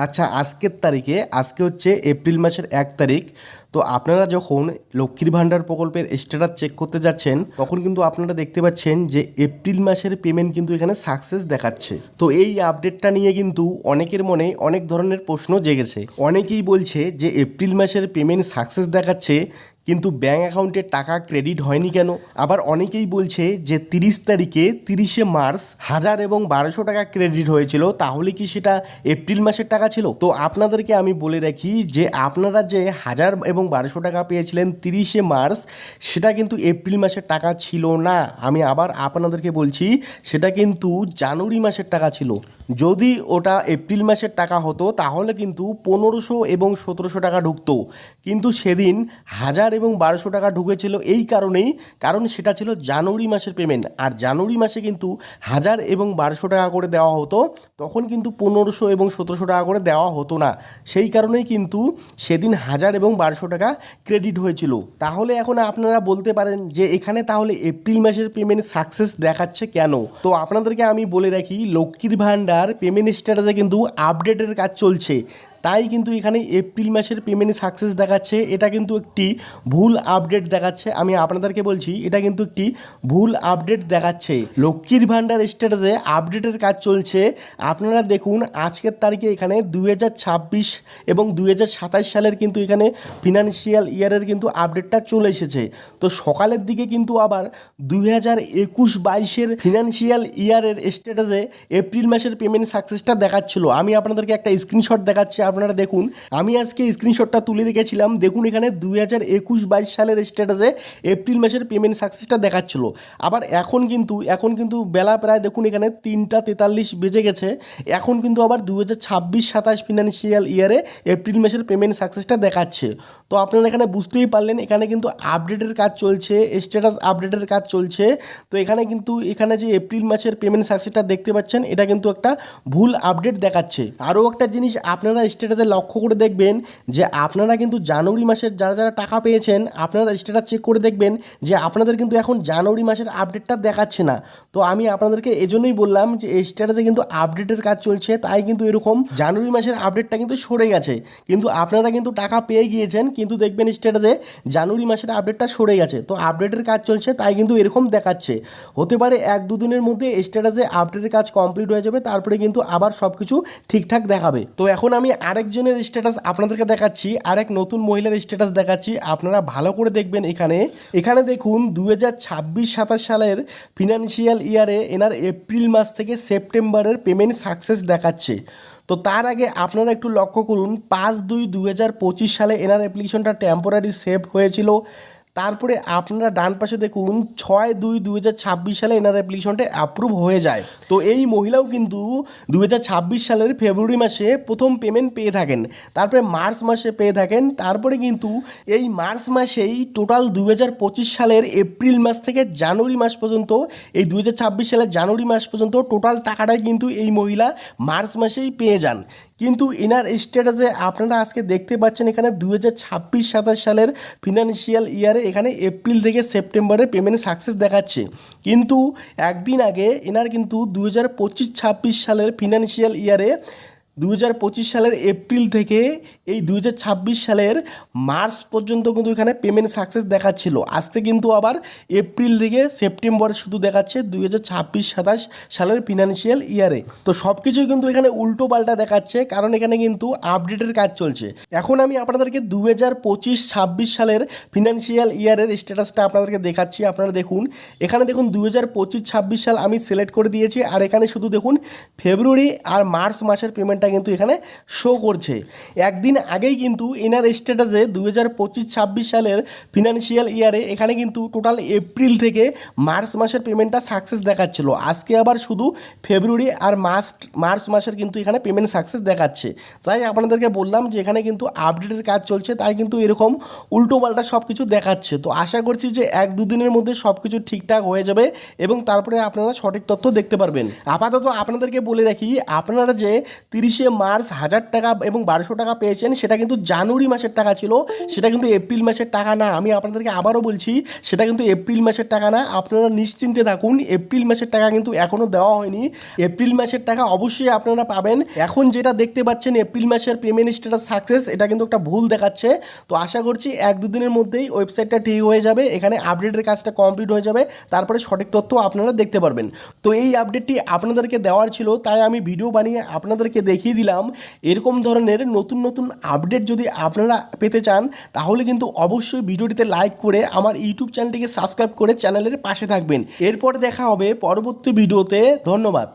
আচ্ছা, আজকের তারিখে আজকে হচ্ছে এপ্রিল মাসের 1 তারিখ। তো আপনারা যখন লক্ষ্মীর ভাণ্ডার প্রকল্পের স্ট্যাটাস চেক করতে যাচ্ছেন তখন কিন্তু আপনারা দেখতে পাচ্ছেন যে এপ্রিল মাসের পেমেন্ট কিন্তু এখানে সাকসেস দেখাচ্ছে। তো এই আপডেটটা নিয়ে কিন্তু অনেকের মনে অনেক ধরনের প্রশ্ন জেগেছে। অনেকেই বলছে যে এপ্রিল মাসের পেমেন্ট সাকসেস দেখাচ্ছে কিন্তু ব্যাঙ্ক অ্যাকাউন্টে টাকা ক্রেডিট হয়নি কেন। আবার অনেকেই বলছে যে 30 তারিখে 30শে মার্চ 1000 এবং 1200 টাকা ক্রেডিট হয়েছিল, তাহলে কি সেটা এপ্রিল মাসের টাকা ছিল? তো আপনাদেরকে আমি বলে রাখি যে আপনারা যে 1000 এবং 1200 টাকা পেয়েছিলেন 30শে মার্চ, সেটা কিন্তু এপ্রিল মাসের টাকা ছিল না। আমি আবার আপনাদেরকে বলছি, সেটা কিন্তু জানুয়ারি মাসের টাকা ছিল। যদি ওটা এপ্রিল মাসের টাকা হতো তাহলে কিন্তু 1500 এবং 1700 টাকা ঢুকতো, কিন্তু সেদিন 1000 এবং 1200 টাকা ঢুকেছিল এই কারণেই, কারণ সেটা ছিল জানুয়ারি মাসের পেমেন্ট। আর জানুয়ারি মাসে কিন্তু 1000 এবং 1200 টাকা করে দেওয়া হতো, তখন কিন্তু 1500 এবং 1700 টাকা করে দেওয়া হতো না। সেই কারণেই কিন্তু সেদিন 1000 এবং 1200 টাকা ক্রেডিট হয়েছিল। তাহলে এখন আপনারা বলতে পারেন যে এখানে তাহলে এপ্রিল মাসের পেমেন্ট সাকসেস দেখাচ্ছে কেন? তো আপনাদেরকে আমি বলে রাখি, লক্ষ্মীর ভাণ্ডার পেমেন্ট স্ট্যাটাসে কিন্তু আপডেটের কাজ চলছে, তাই কিন্তু এখানে এপ্রিল মাসের পেমেন্ট সাকসেস দেখাচ্ছে। এটা কিন্তু একটি ভুল আপডেট দেখাচ্ছে। আমি আপনাদেরকে বলছি, এটা কিন্তু একটি ভুল আপডেট দেখাচ্ছে। লক্ষ্মীর ভাণ্ডার স্ট্যাটাসে আপডেটের কাজ চলছে। আপনারা দেখুন আজকের তারিখে এখানে 2026 এবং 2027 সালের কিন্তু এখানে ফিনান্সিয়াল ইয়ারের কিন্তু আপডেটটা চলে এসেছে। তো সকালের দিকে কিন্তু আবার 2021-22-এর ফিনান্সিয়াল ইয়ারের স্ট্যাটাসে এপ্রিল মাসের পেমেন্ট সাকসেসটা দেখাচ্ছিল। আমি আপনাদেরকে একটা স্ক্রিনশট দেখাচ্ছি, আপনারা দেখুন। আমি আজকে স্ক্রিনশটটা তুলে রেখেছিলাম, দেখুন এখানে 2021-22 সালের স্ট্যাটাসে এপ্রিল মাসের পেমেন্ট সাকসেসটা দেখাচ্ছিল। আবার এখন কিন্তু বেলা প্রায় দেখুন এখানে 3টা 43 বেজে গেছে। এখন কিন্তু আবার 2026-27 ফিনান্সিয়াল ইয়ারে এপ্রিল মাসের পেমেন্ট সাকসেসটা দেখাচ্ছে। তো আপনারা এখানে বুঝতেই পারলেন, এখানে কিন্তু আপডেটের কাজ চলছে, স্ট্যাটাস আপডেটের কাজ চলছে। তো এখানে যে এপ্রিল মাসের পেমেন্ট সাকসেসটা দেখতে পাচ্ছেন, এটা কিন্তু একটা ভুল আপডেট দেখাচ্ছে। আরও একটা জিনিস আপনারা স্ট্যাটাসে লক্ষ্য করে দেখবেন যে আপনারা কিন্তু জানুয়ারি মাসের যারা যারা টাকা পেয়েছেন, আপনারা স্ট্যাটাস চেক করে দেখবেন যে আপনাদের কিন্তু এখন জানুয়ারি মাসের আপডেটটা দেখাচ্ছে না। তো আমি আপনাদেরকে এজন্যই বললাম যে এই স্ট্যাটাসে কিন্তু আপডেটের কাজ চলছে, তাই কিন্তু এরকম জানুয়ারি মাসের আপডেটটা কিন্তু সরে গেছে। কিন্তু আপনারা কিন্তু টাকা পেয়ে গিয়েছেন, কিন্তু দেখবেন স্ট্যাটাসে জানুয়ারি মাসের আপডেটটা সরে গেছে। তো আপডেটের কাজ চলছে, তাই কিন্তু এরকম দেখাচ্ছে। হতে পারে 1-2 দিনের মধ্যে স্ট্যাটাসে আপডেটের কাজ কমপ্লিট হয়ে যাবে, তারপরে কিন্তু আবার সব কিছু ঠিকঠাক দেখাবে। তো এখন আমি আরেকজনের স্ট্যাটাস আপনাদেরকে দেখাচ্ছি, আরেক নতুন মহিলার স্ট্যাটাস দেখাচ্ছি। আপনারা ভালো করে দেখবেন। এখানে দেখুন 2026-27 সালের ফিনান্সিয়াল ইয়ারে এনার এপ্রিল মাস থেকে সেপ্টেম্বরের পেমেন্ট সাকসেস দেখাচ্ছে। তো তার আগে আপনারা একটু লক্ষ্য করুন, 5/2/2025 সালে এনার অ্যাপ্লিকেশনটা টেম্পোরারি সেভ হয়েছিল। তারপরে আপনারা ডান পাশে দেখুন 6/2/2026 সালে এনার অ্যাপ্লিকেশনটা অ্যাপ্রুভ হয়ে যায়। তো এই মহিলাও কিন্তু 2026 সালের ফেব্রুয়ারি মাসে প্রথম পেমেন্ট পেয়ে থাকেন, তারপরে মার্চ মাসে পেয়ে থাকেন, তারপরে কিন্তু এই মার্চ মাসেই টোটাল 2025 সালের এপ্রিল মাস থেকে জানুয়ারি মাস পর্যন্ত, এই 2026 সালের জানুয়ারি মাস পর্যন্ত টোটাল টাকাটাই কিন্তু এই মহিলা মার্চ মাসেই পেয়ে যান। কিন্তু এনার স্ট্যাটাসে আপনারা আজকে দেখতে পাচ্ছেন এখানে 2026-27 সালের ফিনান্সিয়াল ইয়ারে এখানে এপ্রিল থেকে সেপ্টেম্বরে পেমেন্ট সাকসেস দেখাচ্ছে। কিন্তু একদিন আগে এনার কিন্তু 2025-26 সালের ফিনান্সিয়াল ইয়ারে 2025 সালের এপ্রিল থেকে এই 2026 সালের মার্চ পর্যন্ত কিন্তু এখানে পেমেন্ট সাকসেস দেখাচ্ছিল। আজকে কিন্তু আবার এপ্রিল থেকে সেপ্টেম্বর শুধু দেখাচ্ছে 2026-27 সালের ফিনান্সিয়াল ইয়ারে। তো সব কিছুই কিন্তু এখানে উল্টো পাল্টা দেখাচ্ছে, কারণ এখানে কিন্তু আপডেটের কাজ চলছে। এখন আমি আপনাদেরকে 2025-26 সালের ফিনান্সিয়াল ইয়ারের স্ট্যাটাসটা আপনাদেরকে দেখাচ্ছি। আপনারা দেখুন, এখানে দেখুন 2025-26 সাল আমি সিলেক্ট করে দিয়েছি, আর এখানে শুধু দেখুন ফেব্রুয়ারি আর মার্চ মাসের পেমেন্টটা কিন্তু এখানে শো করছে। একদিন আগেই কিন্তু এনার স্ট্যাটাসে 2025-26 সালের ফিনান্সিয়াল ইয়ারে এখানে কিন্তু টোটাল এপ্রিল থেকে মার্চ মাসের পেমেন্টটা সাকসেস দেখাচ্ছিল। আজকে আবার শুধু ফেব্রুয়ারি আর মার্চ মাসের কিন্তু এখানে পেমেন্ট সাকসেস দেখাচ্ছে। তাই আপনাদেরকে বললাম যে এখানে কিন্তু আপডেটের কাজ চলছে, তাই কিন্তু এরকম উল্টোপাল্টা সব কিছু দেখাচ্ছে। তো আশা করছি যে 1-2 দিনের মধ্যে সব কিছু ঠিকঠাক হয়ে যাবে এবং তারপরে আপনারা সঠিক তথ্য দেখতে পারবেন। আপাতত আপনাদেরকে বলে রাখি, আপনারা যে 30শে মার্চ 1000 টাকা এবং 1200 টাকা পেয়েছেন, পাচ্ছেন সেটা কিন্তু জানুয়ারি মাসের টাকা ছিল, সেটা কিন্তু এপ্রিল মাসের টাকা না। আমি আপনাদেরকে আবারও বলছি, সেটা কিন্তু এপ্রিল মাসের টাকা না। আপনারা নিশ্চিন্তে থাকুন, এপ্রিল মাসের টাকা কিন্তু এখনও দেওয়া হয়নি। এপ্রিল মাসের টাকা অবশ্যই আপনারা পাবেন। এখন যেটা দেখতে পাচ্ছেন এপ্রিল মাসের পেমেন্ট স্ট্যাটাস সাকসেস, এটা কিন্তু একটা ভুল দেখাচ্ছে। তো আশা করছি 1-2 দিনের মধ্যেই ওয়েবসাইটটা ঠিক হয়ে যাবে, এখানে আপডেটের কাজটা কমপ্লিট হয়ে যাবে, তারপরে সঠিক তথ্য আপনারা দেখতে পারবেন। তো এই আপডেটটি আপনাদেরকে দেওয়ার ছিল, তাই আমি ভিডিও বানিয়ে আপনাদেরকে দেখিয়ে দিলাম। এরকম ধরনের নতুন নতুন আপডেট যদি আপনারা পেতে চান, তাহলে কিন্তু অবশ্যই ভিডিওটিতে লাইক করে আমার ইউটিউব চ্যানেলটিকে সাবস্ক্রাইব করে চ্যানেলের পাশে থাকবেন। এরপরে দেখা হবে পরবর্তী ভিডিওতে। ধন্যবাদ।